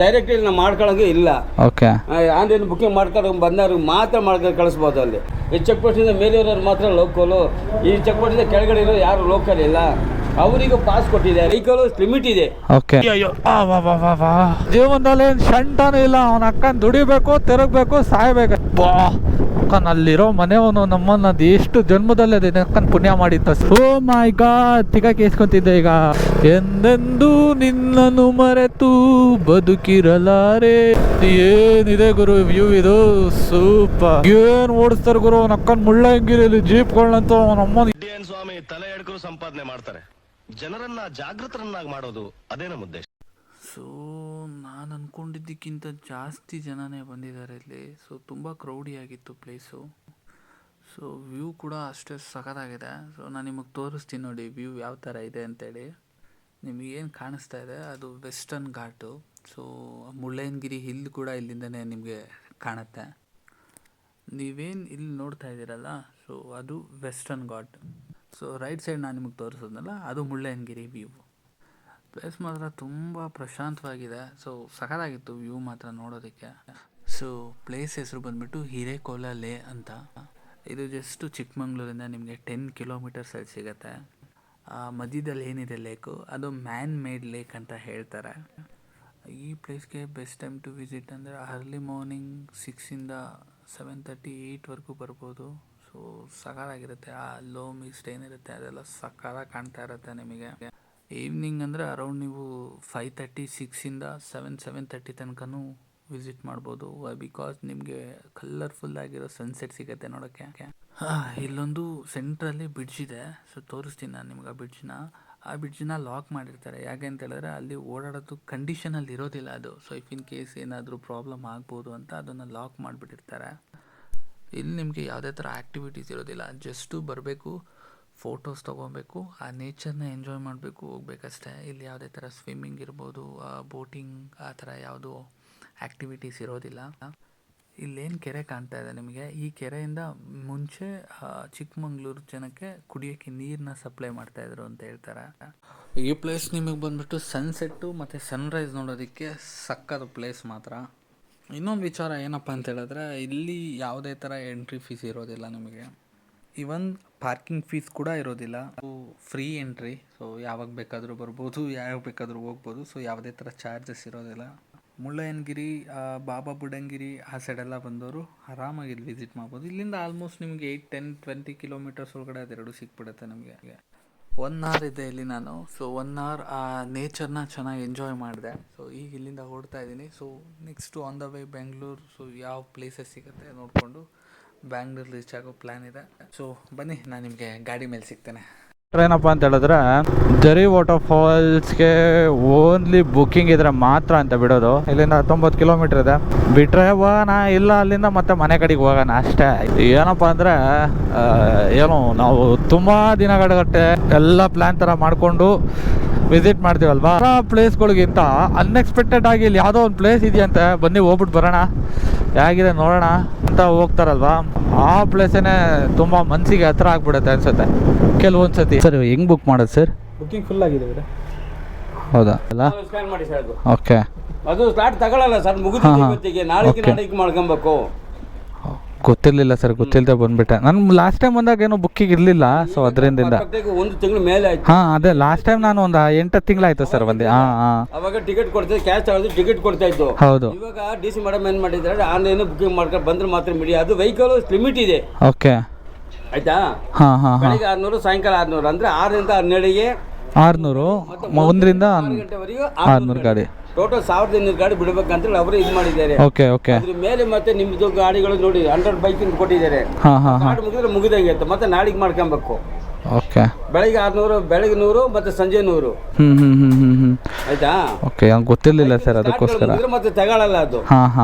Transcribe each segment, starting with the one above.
Direct ಇಲ್ಲಿ ನಾವು ಮಾಡ್ಕೊಳ್ಳೋಂಗೆ ಇಲ್ಲ. ಓಕೆ, ಆನ್ಲೈನ್ ಬುಕಿಂಗ್ ಮಾಡ್ಕೊಂಡು ಬಂದವ್ರಿಗೆ ಮಾತ್ರ ಮಾಡ್ಕೊಂಡು ಕಳಿಸ್ಬೋದು. ಅಲ್ಲಿ ಈ ಚೆಕ್ ಪೋಸ್ಟಿಂದ ಮೇಲೆ ಇರೋರು ಮಾತ್ರ ಲೋಕಲು, ಈ ಚೆಕ್ ಪೋಸ್ಟಿಂದ ಕೆಳಗಡೆ ಇರೋ ಯಾರು ಲೋಕಲ್ ಇಲ್ಲ, ಅವರಿಗೂ ಪಾಸ್ ಕೊಟ್ಟಿದೆ. ವೆಹಿಕಲ್ ಲಿಮಿಟ್ ಇದೆ. ಓಕೆ. ಜೀವನದಲ್ಲಿ ಏನು ಶಂಟನೂ ಇಲ್ಲ. ಅವನ ಅಕ್ಕನ ದುಡಿಬೇಕು, ತಿರುಗಬೇಕು, ಸಾಯ್ಬೇಕು. ಅಕ್ಕನ ಅಲ್ಲಿರೋ ಮನೆಯವನು ನಮ್ಮನ್ನ ಎಷ್ಟು ಜನ್ಮದಲ್ಲಿ ಅದೇ ಅಕ್ಕನ ಪುಣ್ಯ ಮಾಡಿತ್ತ. ಓ ಮೈ ಗಾಡ್, ತಿಗಾಕಿ ಇಸ್ಕೊಂತಿದ್ದೆ ಈಗ. ಎಂದೆಂದೂ ನಿನ್ನನ್ನು ಮರೆತು ಬದುಕಿರಲಾರೆ. ಏನಿದೆ ಗುರು ವ್ಯೂ ಇದು, ಸೂಪರ್. ಏನ್ ಓಡಿಸ್ತಾರೆ ಗುರು ಅವನ ಅಕ್ಕನ ಮುಳ್ಳಂಗಿರಿಯಲ್ಲಿ ಜೀಪ್ಗಳಂತೂ ಅವನಮ್ಮ ಸ್ವಾಮಿ ತಲೆ ಎಡ್ಕರು ಸಂಪಾದನೆ ಮಾಡ್ತಾರೆ. ಜನರನ್ನ ಜಾಗೃತರನ್ನಾಗಿ ಮಾಡೋದು ಅದೇ ನಮ್ಮ ಉದ್ದೇಶ. ಸೊ ನಾನು ಅಂದ್ಕೊಂಡಿದ್ದಕ್ಕಿಂತ ಜಾಸ್ತಿ ಜನನೇ ಬಂದಿದ್ದಾರೆ ಇಲ್ಲಿ. ಸೊ ತುಂಬ ಕ್ರೌಡಿ ಆಗಿತ್ತು ಪ್ಲೇಸು. ಸೊ ವ್ಯೂ ಕೂಡ ಅಷ್ಟೇ ಸಖತ್ತಾಗಿದೆ. ಸೊ ನಾನು ನಿಮಗೆ ತೋರಿಸ್ತೀನಿ ನೋಡಿ ವ್ಯೂ ಯಾವ ಥರ ಇದೆ ಅಂತೇಳಿ. ನಿಮಗೇನು ಕಾಣಿಸ್ತಾ ಇದೆ ಅದು ವೆಸ್ಟರ್ನ್ ಘಾಟು. ಸೊ ಮುಳ್ಳಯ್ಯನಗಿರಿ ಹಿಲ್ ಕೂಡ ಇಲ್ಲಿಂದನೇ ನಿಮಗೆ ಕಾಣುತ್ತೆ. ನೀವೇನು ಇಲ್ಲಿ ನೋಡ್ತಾ ಇದ್ದೀರಲ್ಲ, ಸೊ ಅದು western ghat. So right side ನಾನು ನಿಮಗೆ ತೋರಿಸೋದ್ನಲ್ಲ ಅದು ಮುಳ್ಳಯ್ಯನಗಿರಿ ವ್ಯೂ. ಪ್ಲೇಸ್ ಮಾತ್ರ ತುಂಬ ಪ್ರಶಾಂತವಾಗಿದೆ. ಸೊ ಸಖತ್ತಾಗಿತ್ತು ವ್ಯೂ ಮಾತ್ರ ನೋಡೋದಕ್ಕೆ. ಸೊ ಪ್ಲೇಸ್ ಹೆಸರು ಬಂದುಬಿಟ್ಟು ಹಿರೇಕೊಳಲೆ ಅಂತ. ಇದು ಜಸ್ಟು ಚಿಕ್ಕಮಂಗ್ಳೂರಿಂದ ನಿಮಗೆ 10 ಕಿಲೋಮೀಟರ್ಸಲ್ಲಿ ಸಿಗುತ್ತೆ. ಮಧ್ಯದಲ್ಲಿ ಏನಿದೆ ಲೇಕು ಅದು ಮ್ಯಾನ್ ಮೇಡ್ ಲೇಕ್ ಅಂತ ಹೇಳ್ತಾರೆ. ಈ ಪ್ಲೇಸ್ಗೆ ಬೆಸ್ಟ್ ಟೈಮ್ ಟು ವಿಸಿಟ್ ಅಂದರೆ ಅರ್ಲಿ ಮಾರ್ನಿಂಗ್ 6ಇಂದ 7:30, 8ವರೆಗೂ ಬರ್ಬೋದು. ಸೊ ಸಖತ್ತಾಗಿರುತ್ತೆ. ಆ ಲೋ ಮಿಸ್ಟ್ ಏನಿರುತ್ತೆ ಅದೆಲ್ಲ ಸಖತ್ತಾಗಿ ಕಾಣ್ತಾ ಇರುತ್ತೆ ನಿಮಗೆ. ಈವ್ನಿಂಗ್ ಅಂದರೆ ಅರೌಂಡ್ ನೀವು 5:30, 6ಇಂದ 7:30 ತನಕನೂ ವಿಸಿಟ್ ಮಾಡ್ಬೋದು. ಬಿಕಾಸ್ ನಿಮಗೆ ಕಲರ್ಫುಲ್ ಆಗಿರೋ ಸನ್ಸೆಟ್ ಸಿಗುತ್ತೆ ನೋಡೋಕ್ಕೆ. ಇಲ್ಲೊಂದು ಸೆಂಟ್ರಲ್ಲಿ ಬ್ರಿಡ್ಜ್ ಇದೆ. ಸೊ ತೋರಿಸ್ತೀನಿ ನಾನು ನಿಮ್ಗೆ ಆ ಬ್ರಿಡ್ಜನ್ನ ಲಾಕ್ ಮಾಡಿರ್ತಾರೆ. ಯಾಕೆ ಅಂತ ಹೇಳಿದ್ರೆ ಅಲ್ಲಿ ಓಡಾಡೋದು ಕಂಡೀಷನಲ್ಲಿ ಇರೋದಿಲ್ಲ ಅದು. ಸೊ ಇಫ್ ಇನ್ ಕೇಸ್ ಏನಾದರೂ ಪ್ರಾಬ್ಲಮ್ ಆಗ್ಬೋದು ಅಂತ ಅದನ್ನು ಲಾಕ್ ಮಾಡಿಬಿಟ್ಟಿರ್ತಾರೆ. ಇಲ್ಲಿ ನಿಮಗೆ ಯಾವುದೇ ಥರ ಆ್ಯಕ್ಟಿವಿಟೀಸ್ ಇರೋದಿಲ್ಲ. ಜಸ್ಟು ಬರಬೇಕು, ಫೋಟೋಸ್ ತೊಗೊಬೇಕು, ಆ ನೇಚರ್ನ ಎಂಜಾಯ್ ಮಾಡಬೇಕು, ಹೋಗ್ಬೇಕಷ್ಟೇ. ಇಲ್ಲಿ ಯಾವುದೇ ಥರ ಸ್ವಿಮ್ಮಿಂಗ್ ಇರ್ಬೋದು, ಬೋಟಿಂಗ್ ಆ ಥರ ಯಾವುದೂ ಆ್ಯಕ್ಟಿವಿಟೀಸ್ ಇರೋದಿಲ್ಲ. ಇಲ್ಲೇನು ಕೆರೆ ಕಾಣ್ತಾ ಇದೆ ನಿಮಗೆ, ಈ ಕೆರೆಯಿಂದ ಮುಂಚೆ ಚಿಕ್ಕಮಂಗ್ಳೂರು ಜನಕ್ಕೆ ಕುಡಿಯೋಕ್ಕೆ ನೀರನ್ನ ಸಪ್ಲೈ ಮಾಡ್ತಾಯಿದ್ರು ಅಂತ ಹೇಳ್ತಾರೆ. ಈ ಪ್ಲೇಸ್ ನಿಮಗೆ ಬಂದುಬಿಟ್ಟು ಸನ್ಸೆಟ್ಟು ಮತ್ತು ಸನ್ರೈಸ್ ನೋಡೋದಕ್ಕೆ ಸಕ್ಕದ ಪ್ಲೇಸ್ ಮಾತ್ರ. ಇನ್ನೊಂದು ವಿಚಾರ ಏನಪ್ಪ ಅಂತ ಹೇಳಿದ್ರೆ ಇಲ್ಲಿ ಯಾವುದೇ ಥರ ಎಂಟ್ರಿ ಫೀಸ್ ಇರೋದಿಲ್ಲ ನಿಮಗೆ. ಈವನ್ ಪಾರ್ಕಿಂಗ್ ಫೀಸ್ ಕೂಡ ಇರೋದಿಲ್ಲ. Free entry. ಸೊ ಯಾವಾಗ ಬೇಕಾದರೂ ಬರ್ಬೋದು, ಯಾವಾಗ ಬೇಕಾದರೂ ಹೋಗ್ಬೋದು. ಸೊ ಯಾವುದೇ ಥರ ಚಾರ್ಜಸ್ ಇರೋದಿಲ್ಲ. ಮುಳ್ಳಯ್ಯನಗಿರಿ, ಬಾಬಾ ಬುಡನ್ಗಿರಿ ಆ ಸೈಡೆಲ್ಲ ಬಂದವರು ಆರಾಮಾಗಿ ಇಲ್ಲಿ ವಿಸಿಟ್ ಮಾಡ್ಬೋದು. ಇಲ್ಲಿಂದ ಆಲ್ಮೋಸ್ಟ್ ನಿಮಗೆ 8, 10, 20 ಕಿಲೋಮೀಟರ್ಸ್ ಒಳಗಡೆ ಅದೆರಡು ಸಿಕ್ಬಿಡುತ್ತೆ ನಮಗೆ. 1 hour ಇದೆ ಇಲ್ಲಿ ನಾನು. ಸೊ 1 hour ಆ ನೇಚರ್ನ ಚೆನ್ನಾಗಿ ಎಂಜಾಯ್ ಮಾಡಿದೆ. ಸೊ ಈಗ ಇಲ್ಲಿಂದ ಹೊರಡ್ತಾ ಇದ್ದೀನಿ. So next on the way Bengaluru. So ಯಾವ ಪ್ಲೇಸಸ್ ಸಿಗುತ್ತೆ ನೋಡಿಕೊಂಡು ಬ್ಯಾಂಗ್ಳೂರು ರೀಚ್ ಆಗೋ ಪ್ಲ್ಯಾನ್ ಇದೆ. ಸೊ ಬನ್ನಿ ನಾನು ನಿಮಗೆ ಗಾಡಿ ಮೇಲೆ ಸಿಗ್ತೇನೆ. ಏನಪ್ಪ ಅಂತ ಹೇಳಿದ್ರೆ ಜರಿ ವಾಟರ್ ಫಾಲ್ಸ್ಗೆ ಓನ್ಲಿ ಬುಕ್ಕಿಂಗ್ ಇದ್ರೆ ಮಾತ್ರ ಅಂತ ಬಿಡೋದು. ಇಲ್ಲಿಂದ 19 ಕಿಲೋಮೀಟರ್ ಇದೆ. ಬಿಟ್ರೆ ಹೋಗೋಣ, ಇಲ್ಲ ಅಲ್ಲಿಂದ ಮತ್ತೆ ಮನೆ ಕಡೆಗೆ ಹೋಗೋಣ ಅಷ್ಟೇ. ಏನಪ್ಪ ಅಂದರೆ ಏನು ನಾವು ತುಂಬ ದಿನಗಟ್ಟೆ ಎಲ್ಲ ಪ್ಲ್ಯಾನ್ ಥರ ಮಾಡಿಕೊಂಡು ವಿಸಿಟ್ ಮಾಡ್ತೀವಲ್ವಾ, ಆ ಪ್ಲೇಸ್ಗಳಿಗಿಂತ ಅನ್ಎಕ್ಸ್ಪೆಕ್ಟೆಡ್ ಆಗಿ ಇಲ್ಲಿ ಯಾವುದೋ ಒಂದು ಪ್ಲೇಸ್ ಇದೆಯಂತೆ, ಬನ್ನಿ ಹೋಗ್ಬಿಟ್ಟು ಬರೋಣ ಹೇಗಿದೆ ನೋಡೋಣ ಅಂತ ಹೋಗ್ತಾರಲ್ವಾ, ಆ ಪ್ಲೇಸೇ ತುಂಬ ಮನಸ್ಸಿಗೆ ಹತ್ರ ಆಗ್ಬಿಡುತ್ತೆ ಅನ್ಸುತ್ತೆ ಕೆಲವೊಂದು ಸತಿ. ಸರ್ ಹೆಂಗೆ ಬುಕ್ ಮಾಡೋದು ಸರ್? ಬುಕಿಂಗ್ ಫುಲ್ ಆಗಿದೆ. ಹೌದಾ ಅಲ್ಲ, ಸ್ಕ್ಯಾನ್ ಮಾಡಿ ಸರ್. ಓಕೆ, ಅದು ಸ್ಲಾಟ್ ತಗೊಳ್ಳಲ್ಲ ಸರ್. ಮುಗಿದಿಗೆ ನಾಳೆಗೆ ಮಾಡ್ಕೊಬೇಕು. ಗೊತ್ತಿರಲಿಲ್ಲ ಸರ್, ಗೊತ್ತಿಲ್ಲದೆ ಬಂದ್ಬಿಟ್ಟೆ. ನಾನು ಲಾಸ್ಟ್ ಟೈಮ್ ಬಂದಾಗ ಏನೋ ಬುಕ್ಕಿಂಗ್ ಇರಲಿಲ್ಲ. ಸೊ ಅದರಿಂದ 1 ತಿಂಗಳು ಮೇಲೆ ಆಯ್ತು. ಅದೇ ಲಾಸ್ಟ್ ಟೈಮ್ ನಾನು ಒಂದು 8 ತಿಂಗಳಾಯ್ತು ಸರ್ ಬಂದೆ. ಅವಾಗ ಟಿಕೆಟ್ ಕೊಡ್ತಾ, ಕ್ಯಾಶ್ ತಗೊಳ್ಳೋದು ಟಿಕೆಟ್ ಕೊಡ್ತಾ ಇತ್ತು. ಹೌದು. ಇವಾಗ DC ಮೇಡಮ್ ಏನು ಮಾಡಿದ್ದಾರೆ, ಆನ್ಲೈನ್ ಬುಕಿಂಗ್ ಮಾಡ್ಕೊಂಡು ಬಂದ್ರೆ ಮಾತ್ರ ಮೀಡಿಯಾ. ಅದು ವೆಹಿಕಲ್ ಲಿಮಿಟ್ ಇದೆ. ಓಕೆ, ಆಯ್ತಾ. ಬೆಳಿಗ್ಗೆ 600, ಸಾಯಂಕಾಲ 600 ಅಂದ್ರೆ 6ರಿಂದ 12ಗೆ 600, 1ರಿಂದ 6 ಗಂಟೆವರೆಗೂ 600 ಗಾಡಿ. ಟೋಟಲ್ 1200 ಗಾಡಿ ಬಿಡಬೇಕಂತೇಳಿ ಅವರು ಇದು ಮಾಡಿದ್ದಾರೆ. Okay okay. ಅದ್ರ ಮೇಲೆ ಮತ್ತೆ ನಿಮ್ದು ಗಾಡಿಗಳು ನೋಡಿ 100 ಬೈಕ್ ಕೊಟ್ಟಿದ್ದಾರೆ. ಗಾಡಿ ಮುಗಿದ್ರೆ ಮುಗಿದಂಗೆ ಇತ್ತು. ಮತ್ತೆ ನಾಳೆಗೆ ಮಾಡ್ಕೊಬೇಕು. ಓಕೆ, ಬೆಳಿಗ್ಗೆ 600, ಬೆಳಿಗ್ಗೆ 100 ಮತ್ತೆ ಸಂಜೆ 100. ಆಯ್ತಾ. ಓಕೆ, ಗೊತ್ತಿರಲಿಲ್ಲ ಸರ್, ಅದಕ್ಕೋಸ್ಕರ ಮತ್ತೆ ತಗೊಳ್ಳಲ್ಲ ಅದು.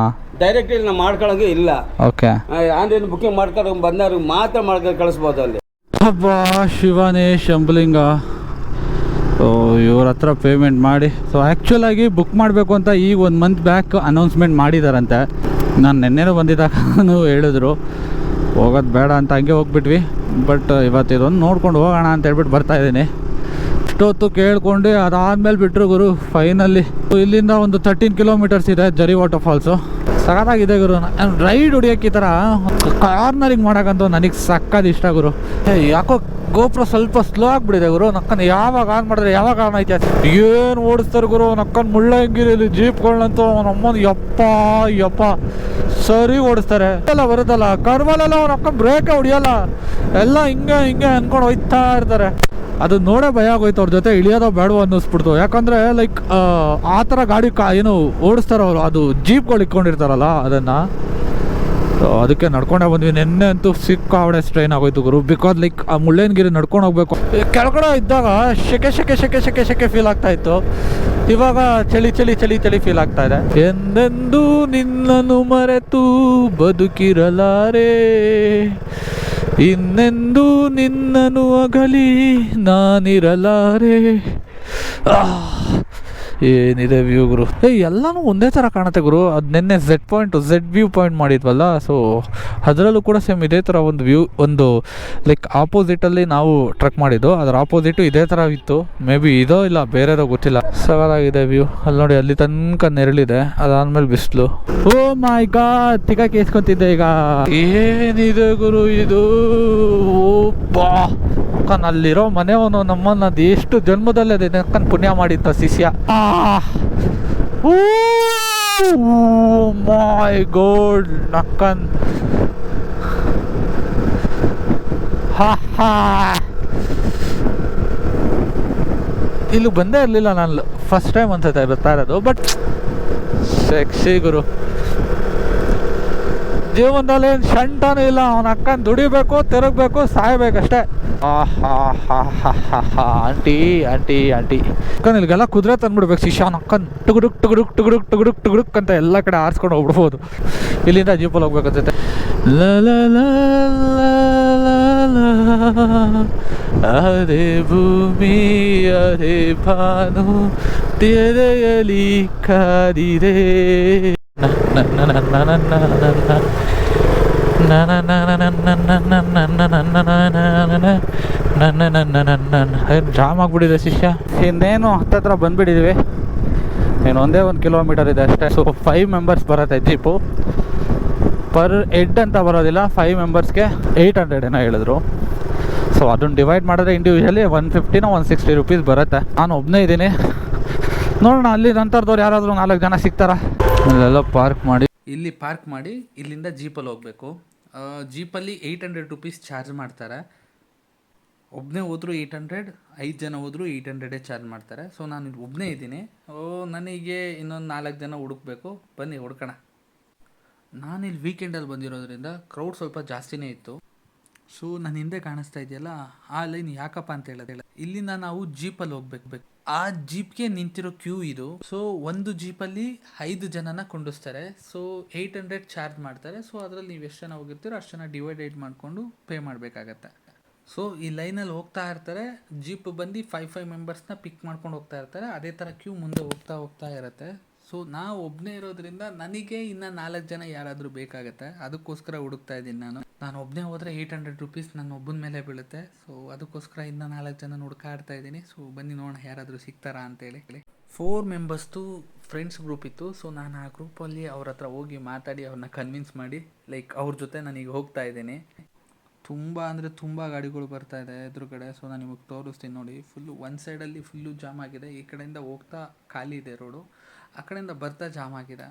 ಡೈರೆಕ್ಟ್ ಇಲ್ಲಿ ನಾವು ಮಾಡ್ಕೊಳ್ಳೋಂಗೆ ಇಲ್ಲ. ಓಕೆ, ಆನ್ಲೈನ್ ಬುಕಿಂಗ್ ಮಾಡ್ಕೊಂಡು ಬಂದವ್ರಿಗೆ ಮಾತ್ರ ಮಾಡ್ಕೊಂಡು ಕಳಿಸ್ಬೋದು ಅಲ್ಲಿ. ಅಬ್ಬಾ ಶಿವನೇ ಶಂಭಲಿಂಗ. ಸೊ ಇವ್ರ ಹತ್ರ ಪೇಮೆಂಟ್ ಮಾಡಿ. ಸೊ ಆ್ಯಕ್ಚುಲಾಗಿ ಬುಕ್ ಮಾಡಬೇಕು ಅಂತ ಈಗ 1 ಮಂತ್ ಬ್ಯಾಕ್ ಅನೌನ್ಸ್ಮೆಂಟ್ ಮಾಡಿದಾರಂತೆ. ನಾನು ನೆನ್ನೆನೂ ಬಂದಿದ್ದಾಗೂ ಹೇಳಿದ್ರು ಹೋಗೋದು ಬೇಡ ಅಂತ, ಹಂಗೆ ಹೋಗ್ಬಿಟ್ವಿ. ಬಟ್ ಇವತ್ತು ಇದೊಂದು ನೋಡ್ಕೊಂಡು ಹೋಗೋಣ ಅಂತ ಹೇಳ್ಬಿಟ್ಟು ಬರ್ತಾಯಿದ್ದೀನಿ. ಅಷ್ಟೊತ್ತು ಕೇಳ್ಕೊಂಡು ಅದಾದ್ಮೇಲೆ ಬಿಟ್ಟರು ಗುರು ಫೈನಲ್ಲಿ. ಇಲ್ಲಿಂದ ಒಂದು 13 ಕಿಲೋಮೀಟರ್ಸ್ ಇದೆ ಜರಿ ವಾಟರ್ ಫಾಲ್ಸು. ಸಖತ್ತಾಗಿದೆ ಗುರು. ರೈಡ್ ಹೊಡಿಯೋಕೆ ಈ ಥರ ಕಾರ್ನರಿಂಗ್ ಮಾಡೋಕ್ಕಂತೂ ನನಗೆ ಸಕ್ಕತ್ ಇಷ್ಟ ಗುರು. ಯಾಕೋ ಗೋಪ್ರ ಸ್ವಲ್ಪ ಸ್ಲೋ ಆಗಿಬಿಟ್ಟಿದೆ ಗುರು. ನಕ್ಕನ್ ಯಾವಾಗ ಆನ್ ಮಾಡಿದ್ರೆ ಯಾವಾಗ ಆನ್ ಐತೆ ಏನು ಓಡಿಸ್ತಾರೆ ಗುರು. ನಕ್ಕನ್ ಮುಳ್ಳಂಗಿರಿಯಲ್ಲಿ ಜೀಪ್ಗಳನ್ನಂತೂ ನಮ್ಮನ್ನು ಯಪ್ಪ ಸರಿ ಓಡಿಸ್ತಾರೆ. ಎಲ್ಲ ಬರುತ್ತಲ್ಲ ಕರ್ಮಲೆಲ್ಲ ಅವ್ನು ಅಕ್ಕನ್ ಬ್ರೇಕ್ ಹೊಡಿಯಲ್ಲ, ಎಲ್ಲ ಹಿಂಗೆ ಅನ್ಕೊಂಡು ಹೋಯ್ತಾ ಇರ್ತಾರೆ. ಅದು ನೋಡೇ ಭಯ ಆಗೋಯ್ತು ಅವ್ರ ಜೊತೆ ಇಳಿಯೋದೋ ಬೇಡವೋ ಅನ್ನಿಸ್ಬಿಡ್ತು. ಯಾಕಂದರೆ ಲೈಕ್ ಆ ಥರ ಗಾಡಿ ಏನು ಓಡಿಸ್ತಾರೋ ಅವರು, ಅದು ಜೀಪ್ಗಳು ಇಟ್ಕೊಂಡಿರ್ತಾರಲ್ಲ ಅದನ್ನು. ಸೊ ಅದಕ್ಕೆ ನಡ್ಕೊಂಡೇ ಬಂದ್ವಿ. ನೆನ್ನೆ ಅಂತೂ ಸಿಕ್ಕಾವಡೆ ಸ್ಟ್ರೈನ್ ಆಗೋಯ್ತು ಗುರು. ಬಿಕಾಸ್ ಲೈಕ್ ಆ ಮುಳ್ಳಯ್ಯನಗಿರಿ ನಡ್ಕೊಂಡು ಹೋಗ್ಬೇಕು. ಕೆಳಗಡೆ ಇದ್ದಾಗ ಶೆಕೆ ಫೀಲ್ ಆಗ್ತಾ ಇತ್ತು. ಇವಾಗ ಚಳಿ ಫೀಲ್ ಆಗ್ತಾ ಇದೆ. ಎಂದೆಂದೂ ನಿನ್ನನ್ನು ಮರೆತು ಬದುಕಿರಲಾರೆ, ಇನ್ನೆಂದೂ ನಿನ್ನನ್ನು ಅಗಲಿ ನಾನಿರಲಾರೆ. ಏನಿದೆ ವ್ಯೂ ಗುರು. ಎಲ್ಲನೂ ಒಂದೇ ಥರ ಕಾಣುತ್ತೆ ಗುರು. ಅದು ನಿನ್ನೆ ಝೆಡ್ ವ್ಯೂ ಪಾಯಿಂಟ್ ಮಾಡಿದ್ವಲ್ಲ, ಸೊ ಅದರಲ್ಲೂ ಕೂಡ ಸೇಮ್ ಇದೇ ಥರ ಒಂದು ವ್ಯೂ, ಒಂದು ಲೈಕ್ ಆಪೋಸಿಟಲ್ಲಿ ನಾವು ಟ್ರೆಕ್ ಮಾಡಿದ್ದು, ಅದರ ಆಪೋಸಿಟು ಇದೇ ಥರ ಇತ್ತು. ಮೇ ಬಿ ಇದೋ ಇಲ್ಲ ಬೇರೆದೋ ಗೊತ್ತಿಲ್ಲ. ಸವಾಲಾಗಿದೆ ವ್ಯೂ. ಅಲ್ಲಿ ನೋಡಿ, ಅಲ್ಲಿ ತನಕ ನೆರಳಿದೆ, ಅದಾದ್ಮೇಲೆ ಬಿಸಿಲು. ಓ ಮೈ ಗಾಡ್, ತಿಕ್ಕ ಕೇಸ್ಕೊಂತಿದ್ದೆ ಈಗ. ಏನಿದೆ ಗುರು ಇದು. ಓಪ್ಪಾ, ಅಲ್ಲಿರೋ ಮನೆಯವನು ನಮ್ಮನ್ನ ಅದು ಎಷ್ಟು ಜನ್ಮದಲ್ಲೇ ನಕ್ಕನ್ ಪುಣ್ಯ ಮಾಡಿದ್ದ ಶಿಷ್ಯ. ಮೈ ಗಾಡ್, ನಕ್ಕನ್ ಇಲ್ಲಿ ಬಂದೇ ಇರಲಿಲ್ಲ ನಾನು. ಫಸ್ಟ್ ಟೈಮ್ ಅನ್ಸುತ್ತೆ ಬರ್ತಾ ಇರೋದು. ಬಟ್ ಸೆಕ್ಸಿ ಗುರು. ಜೀವನದಲ್ಲಿ ಏನು ಶಂಟನೂ ಇಲ್ಲ. ಅವನ ಅಕ್ಕನ ದುಡಿಬೇಕು, ತಿರುಗಬೇಕು, ಸಾಯ್ಬೇಕಷ್ಟೇ. ಆಂಟಿ ಅಕ್ಕನ ಇಲ್ಲಿಗೆಲ್ಲ ಕುದುರೆ ತಂದ್ಬಿಡ್ಬೇಕು ಶಿಷ್ಯ. ಅವನ ಅಕ್ಕನ್ ಟುಗುಡುಕ್ ಅಂತ ಎಲ್ಲ ಕಡೆ ಆರಿಸ್ಕೊಂಡು ಹೋಗ್ಬಿಡ್ಬೋದು. ಇಲ್ಲಿಂದ ಜೀಪಲ್ಲಿ ಹೋಗ್ಬೇಕಂತೈತೆ. ಅದೇ ಭೂಮಿ ಅದೇ ಭಾನು ತೆರೆಯಲಿ ಕಾದಿದೆ. ಜಾಮ್ ಆಗ್ಬಿಟ್ಟಿದೆ ಶಿಷ್ಯ. ಇನ್ನೇನು ಹತ್ತತ್ರ ಬಂದ್ಬಿಟ್ಟಿದ್ವಿ. ಇನ್ನು ಒಂದೇ 1 ಕಿಲೋಮೀಟರ್ ಇದೆ ಅಷ್ಟೇ. ಸೊ 5 ಮೆಂಬರ್ಸ್ ಬರುತ್ತೆ ಜೀಪು. ಪರ್ ಹೆಡ್ ಅಂತ ಬರೋದಿಲ್ಲ, 5 ಮೆಂಬರ್ಸ್ಗೆ 800 ಏನೋ ಹೇಳಿದ್ರು. ಸೊ ಅದನ್ನು ಡಿವೈಡ್ ಮಾಡಿದ್ರೆ ಇಂಡಿವಿಜುವಲಿ 150 160 ರುಪೀಸ್ ಬರುತ್ತೆ. ನಾನು ಒಬ್ಬನೇ ಇದ್ದೀನಿ. ನೋಡೋಣ ಅಲ್ಲಿ ನಂತರದವ್ರು ಯಾರಾದರೂ 4 ಜನ ಸಿಗ್ತಾರ. ಅಲ್ಲೆಲ್ಲ ಪಾರ್ಕ್ ಮಾಡಿ, ಇಲ್ಲಿ ಪಾರ್ಕ್ ಮಾಡಿ ಇಲ್ಲಿಂದ ಜೀಪಲ್ಲಿ ಹೋಗಬೇಕು. ಜೀಪಲ್ಲಿ 800 ರುಪೀಸ್ ಚಾರ್ಜ್ ಮಾಡ್ತಾರೆ. ಒಬ್ಬನೇ ಹೋದ್ರು 800, 5 ಜನ ಹೋದ್ರು 800 ಚಾರ್ಜ್ ಮಾಡ್ತಾರೆ. ಸೊ ನಾನು ಒಬ್ಬನೇ ಇದ್ದೀನಿ. ನನಗೆ ಇನ್ನೊಂದು 4 ಜನ ಹುಡುಕ್ಬೇಕು. ಬನ್ನಿ ಹುಡ್ಕೋಣ. ನಾನಿಲ್ಲಿ ವೀಕೆಂಡಲ್ಲಿ ಬಂದಿರೋದ್ರಿಂದ ಕ್ರೌಡ್ ಸ್ವಲ್ಪ ಜಾಸ್ತಿನೇ ಇತ್ತು. ಸೊ ನನ್ನ ಹಿಂದೆ ಕಾಣಿಸ್ತಾ ಇದೆಯಲ್ಲ ಆ ಲೈನ್ ಯಾಕಪ್ಪ ಅಂತ ಹೇಳಿದ್ರೆ, ಇಲ್ಲಿಂದ ನಾವು ಜೀಪಲ್ಲಿ ಹೋಗ್ಬೇಕು. ಆ ಜೀಪ್ಗೆ ನಿಂತಿರೋ ಕ್ಯೂ ಇದು. ಸೊ ಒಂದು ಜೀಪಲ್ಲಿ 5 ಜನನ ಕೊಂಡಿಸ್ತಾರೆ. ಸೊ 800 ಚಾರ್ಜ್ ಮಾಡ್ತಾರೆ. ಸೊ ಅದರಲ್ಲಿ ನೀವು ಎಷ್ಟು ಜನ ಹೋಗಿರ್ತೀರೋ ಅಷ್ಟು ಜನ ಡಿವೈಡೆಡ್ ಮಾಡಿಕೊಂಡು ಪೇ ಮಾಡಬೇಕಾಗತ್ತೆ. ಸೊ ಈ ಲೈನಲ್ಲಿ ಹೋಗ್ತಾ ಇರ್ತಾರೆ. ಜೀಪ್ ಬಂದು 5 ಮೆಂಬರ್ಸ್ನ ಪಿಕ್ ಮಾಡ್ಕೊಂಡು ಹೋಗ್ತಾ ಇರ್ತಾರೆ. ಅದೇ ಥರ ಕ್ಯೂ ಮುಂದೆ ಹೋಗ್ತಾ ಇರುತ್ತೆ. ಸೊ ನಾವು ಒಬ್ಬನೇ ಇರೋದ್ರಿಂದ ನನಗೆ ಇನ್ನು 4 ಜನ ಯಾರಾದರೂ ಬೇಕಾಗತ್ತೆ. ಅದಕ್ಕೋಸ್ಕರ ಹುಡುಕ್ತಾ ಇದ್ದೀನಿ ನಾನು ಒಬ್ಬನೇ ಹೋದರೆ 800 ರುಪೀಸ್ ನನ್ನ ಒಬ್ಬನ ಮೇಲೆ ಬೀಳುತ್ತೆ. ಸೊ ಅದಕ್ಕೋಸ್ಕರ ಇನ್ನು 4 ಜನ ಹುಡುಕಾಡ್ತಾ ಇದ್ದೀನಿ. ಸೊ ಬನ್ನಿ ನೋಡೋಣ ಯಾರಾದರೂ ಸಿಗ್ತಾರಾ ಅಂತೇಳಿ. 4 ಮೆಂಬರ್ಸ್ದು ಫ್ರೆಂಡ್ಸ್ ಗ್ರೂಪ್ ಇತ್ತು. ಸೊ ನಾನು ಆ ಗ್ರೂಪಲ್ಲಿ ಅವ್ರ ಹತ್ರ ಹೋಗಿ ಮಾತಾಡಿ ಅವ್ರನ್ನ ಕನ್ವಿನ್ಸ್ ಮಾಡಿ ಲೈಕ್ ಅವ್ರ ಜೊತೆ ನಾನೀಗ ಹೋಗ್ತಾ ಇದ್ದೀನಿ. ತುಂಬ ಅಂದರೆ ತುಂಬ ಗಾಡಿಗಳು ಬರ್ತಾ ಇದೆ ಎದುರುಗಡೆ. ಸೊ ನಾನು ನಿಮಗೆ ತೋರಿಸ್ತೀನಿ ನೋಡಿ. ಫುಲ್ಲು ಒಂದು ಸೈಡಲ್ಲಿ ಫುಲ್ಲು ಜಾಮ್ ಆಗಿದೆ. ಈ ಕಡೆಯಿಂದ ಹೋಗ್ತಾ ಖಾಲಿ ಇದೆ ರೋಡು, ಆ ಕಡೆಯಿಂದ ಬರ್ತಾ ಜಾಮ್ ಆಗಿದೆ.